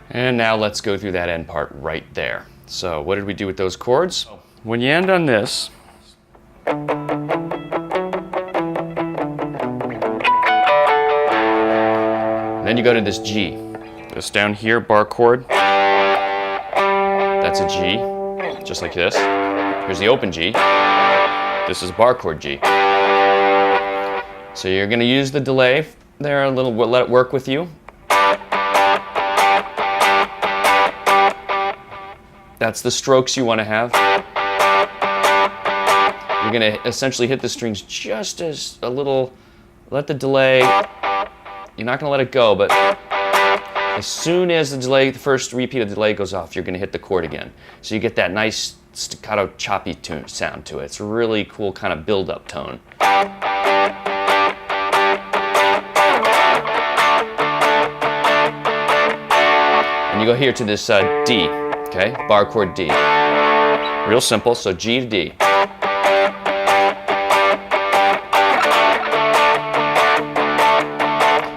And now let's go through that end part right there. So what did we do with those chords? When you end on this, then you go to this G. This down here, bar chord. That's a G, just like this. Here's the open G. This is bar chord G. So you're going to use the delay there a little, let it work with you. That's the strokes you want to have. You're going to essentially hit the strings just as a little, let the delay, you're not going to let it go, but as soon as the delay, the first repeat of the delay goes off, you're going to hit the chord again. So you get that nice staccato choppy tune sound to it. It's a really cool kind of build-up tone. And you go here to this D. Okay, bar chord D. Real simple, so G to D.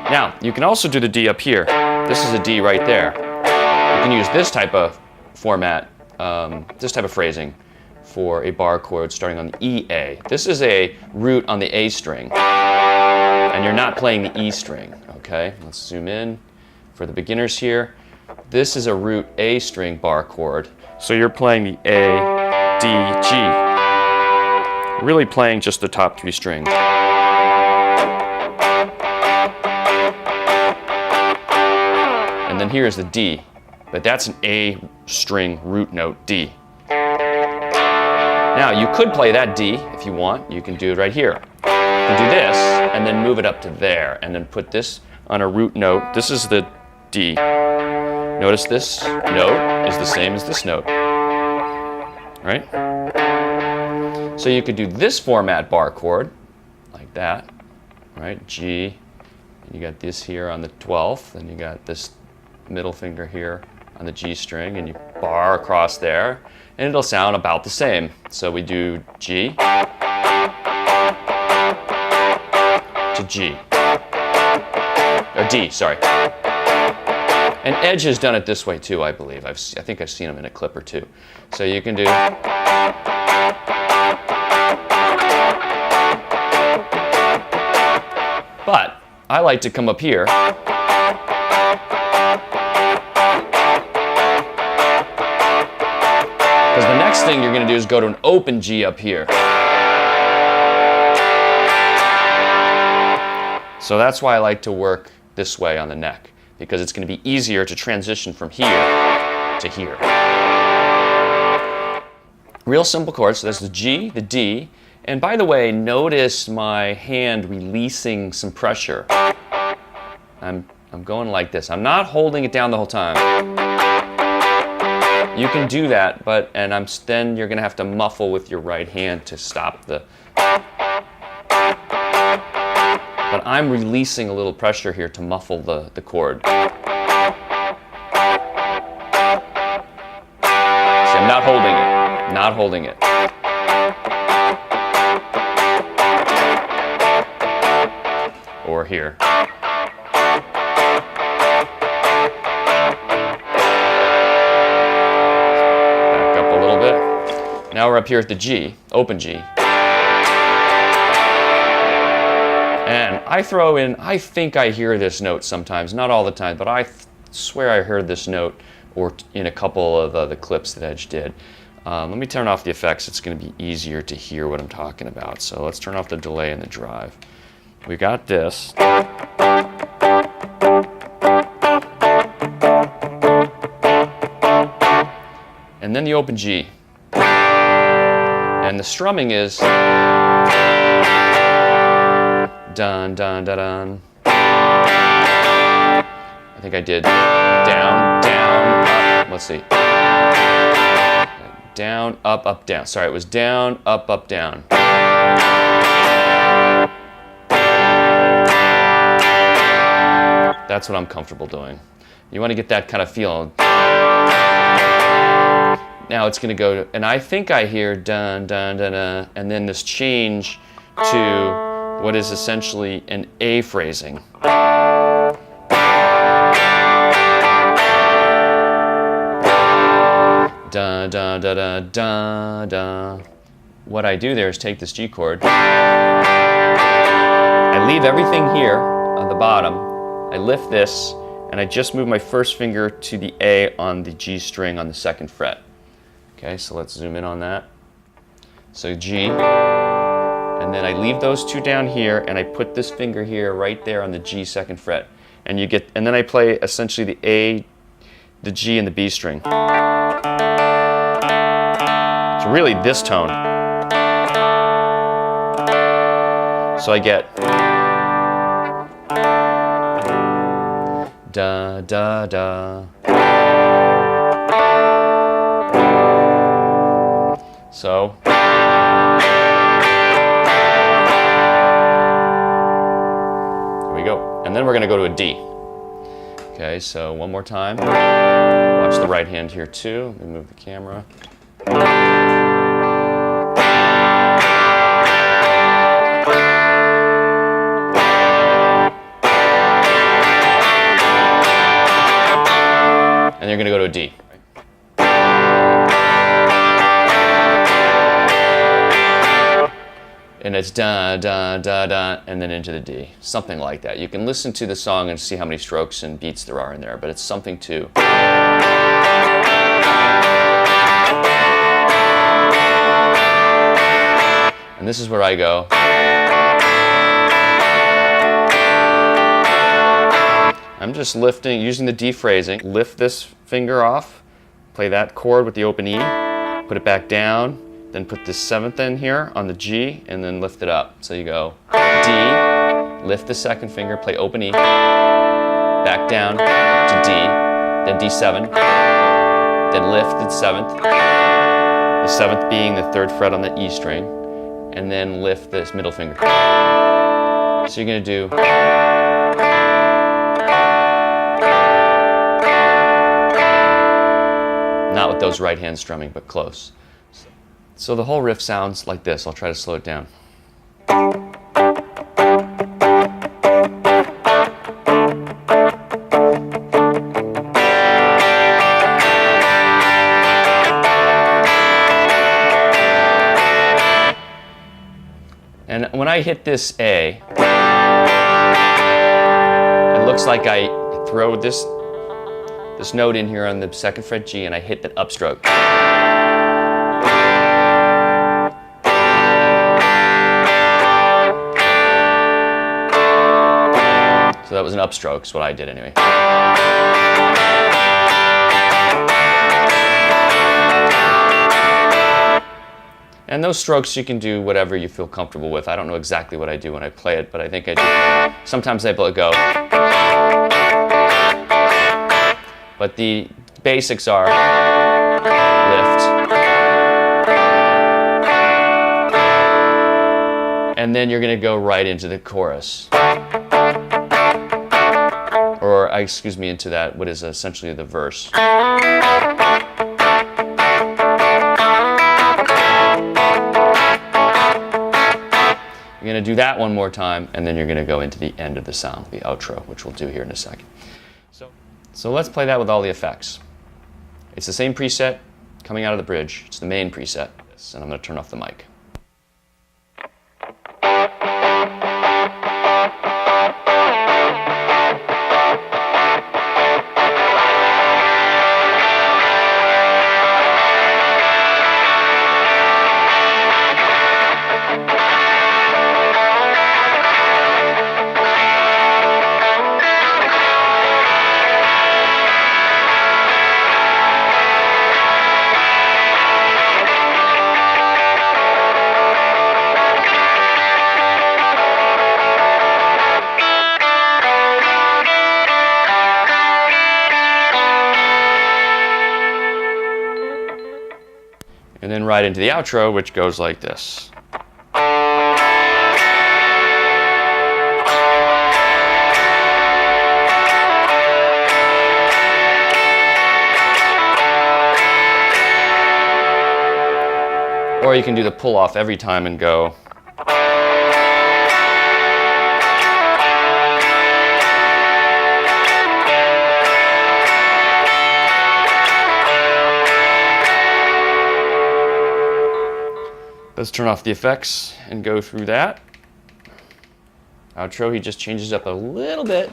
Now, you can also do the D up here. This is a D right there. You can use this type of format, this type of phrasing for a bar chord starting on the E, A. This is a root on the A string, and you're not playing the E string, okay? Let's zoom in for the beginners here. This is a root A string bar chord, so you're playing the A, D, G. Really playing just the top three strings. And then here's the D, but that's an A string root note D. Now you could play that D if you want. You can do it right here. You can do this and then move it up to there and then put this on a root note. This is the D. Notice this note is the same as this note, right? So you could do this format bar chord, like that, right? G, and you got this here on the 12th, and you got this middle finger here on the G string, and you bar across there, and it'll sound about the same. So we do G to G, or D, sorry. And Edge has done it this way too, I believe. I think I've seen him in a clip or two. So you can do. But I like to come up here. Because the next thing you're going to do is go to an open G up here. So that's why I like to work this way on the neck, because it's going to be easier to transition from here to here. Real simple chords, so that's the G, the D, and by the way, notice my hand releasing some pressure. I'm going like this. I'm not holding it down the whole time. You can do that, but then you're going to have to muffle with your right hand to stop the. But I'm releasing a little pressure here to muffle the chord. See, I'm not holding it. Not holding it. Or here. Back up a little bit. Now we're up here at the G, open G. And I throw in, I think I hear this note sometimes, not all the time, but I swear I heard this note or in a couple of the clips that Edge did. Let me turn off the effects. It's going to be easier to hear what I'm talking about. So let's turn off the delay and the drive. We got this. and then the open G. And the strumming is dun, dun, dun, dun. I think I did down, down, up. Let's see. Down, up, down. Sorry, it was down, up, down. That's what I'm comfortable doing. You want to get that kind of feel. Now it's going to go, and I think I hear dun, dun, dun, dun, and then this change to what is essentially an A phrasing. Dun, dun, dun, dun, dun, dun. What I do there is take this G chord. I leave everything here on the bottom. I lift this, and I just move my first finger to the A on the G string on the 2nd fret. Okay, so let's zoom in on that. So G, and then I leave those two down here, and I put this finger here, right there on the G 2nd fret. And you get, and then I play essentially the A, the G, and the B string. It's really this tone. So I get da da da. So there we go. And then we're going to go to a D. Okay, so one more time. Watch the right hand here too. Let me move the camera. And you're going to go to a D. And it's da, da, da, da, and then into the D. Something like that. You can listen to the song and see how many strokes and beats there are in there, but it's something to. And this is where I go. I'm just lifting, using the D phrasing. Lift this finger off, play that chord with the open E, put it back down, then put the 7th in here on the G, and then lift it up. So you go D, lift the 2nd finger, play open E, back down to D, then D7, then lift the 7th, the 7th being the 3rd fret on the E string, and then lift this middle finger. So you're going to do. Not with those right hand strumming, but close. So the whole riff sounds like this. I'll try to slow it down. And when I hit this A, it looks like I throw this note in here on the 2nd fret G, and I hit that upstroke. So that was an upstroke, is what I did anyway. And those strokes you can do whatever you feel comfortable with. I don't know exactly what I do when I play it, but I think I do. Sometimes I go. But the basics are lift, and then you're going to go right into the chorus. Or, excuse me, into that, what is essentially the verse. You're going to do that one more time, and then you're going to go into the end of the song, the outro, which we'll do here in a second. So let's play that with all the effects. It's the same preset coming out of the bridge. It's the main preset. And I'm going to turn off the mic. right into the outro, which goes like this. Or you can do the pull off every time and go. Let's turn off the effects and go through that. Outro, he just changes up a little bit.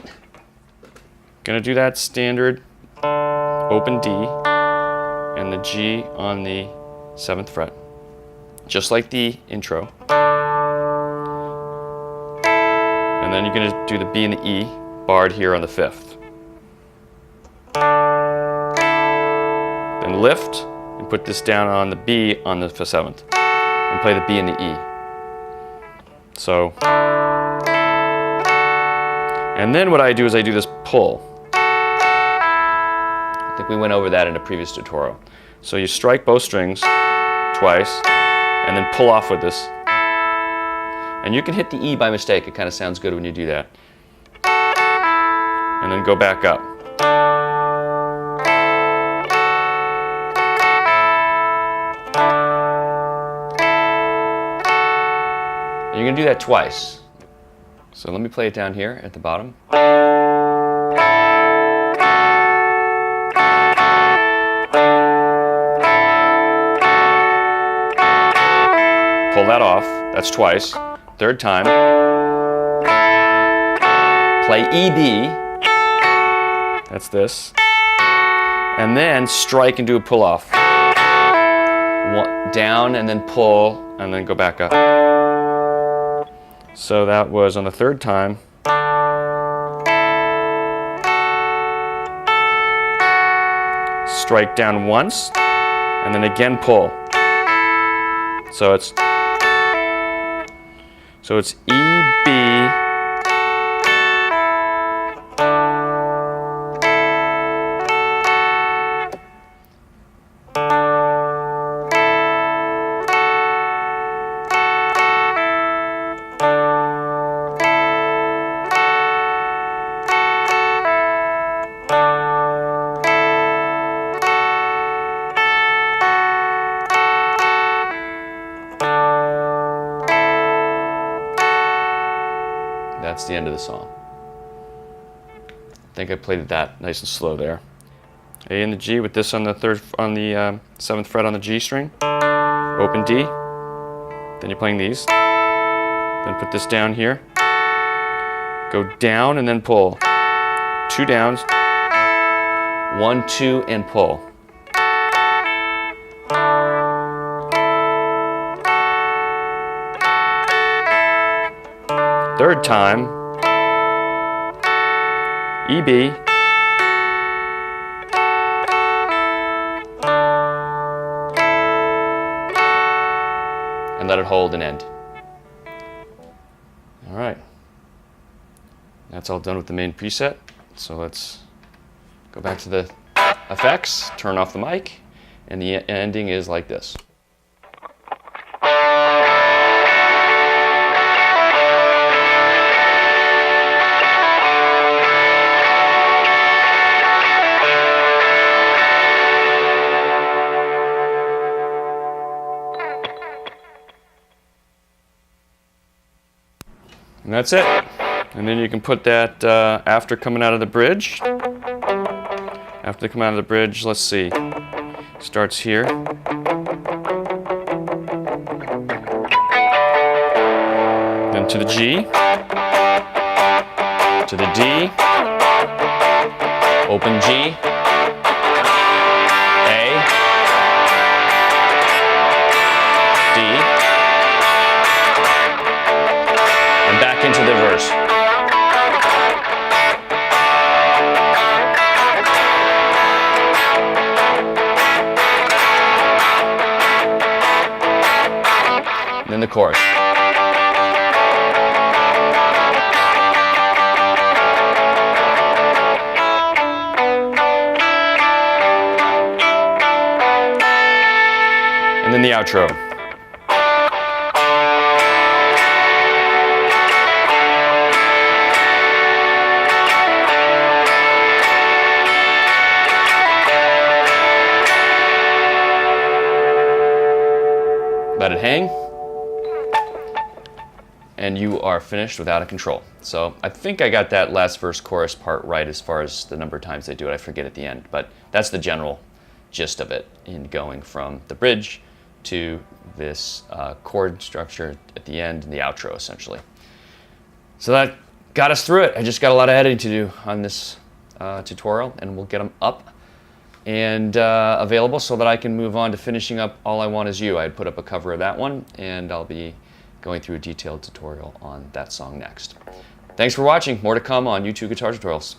Gonna do that standard open D and the G on the 7th fret, just like the intro. And then you're gonna do the B and the E barred here on the 5th. Then lift and put this down on the B on the 7th. And play the B and the E. So, and then what I do is I do this pull. I think we went over that in a previous tutorial. So you strike both strings twice, and then pull off with this. And you can hit the E by mistake. It kind of sounds good when you do that. And then go back up. You're going to do that twice. So let me play it down here at the bottom. Pull that off. That's twice. Third time. Play E, B. That's this. And then strike and do a pull off. Down and then pull and then go back up. So that was on the 3rd time. Strike down once, and then again pull. So it's E, B, that's the end of the song. I think I played that nice and slow there. A and the G with this on the 7th fret on the G string. Open D. Then you're playing these. Then put this down here. Go down and then pull. 2 downs. 1, 2, and pull. Third time, E, B, and let it hold and end. All right, that's all done with the main preset. So let's go back to the effects, turn off the mic, and the ending is like this. And that's it. And then you can put that after coming out of the bridge. After they come out of the bridge, let's see. Starts here. Then to the G. To the D. Open G. A. D. Back into the verse. And then the chorus. And then the outro. outro. Let it hang, and you are finished with Out of Control. So I think I got that last verse chorus part right as far as the number of times they do it. I forget at the end, but that's the general gist of it in going from the bridge to this chord structure at the end and the outro, essentially. So that got us through it. I just got a lot of editing to do on this tutorial, and we'll get them up and available so that I can move on to finishing up All I Want Is You. I had put up a cover of that one, and I'll be going through a detailed tutorial on that song next. Thanks for watching. More to come on YouTube Guitar Tutorials.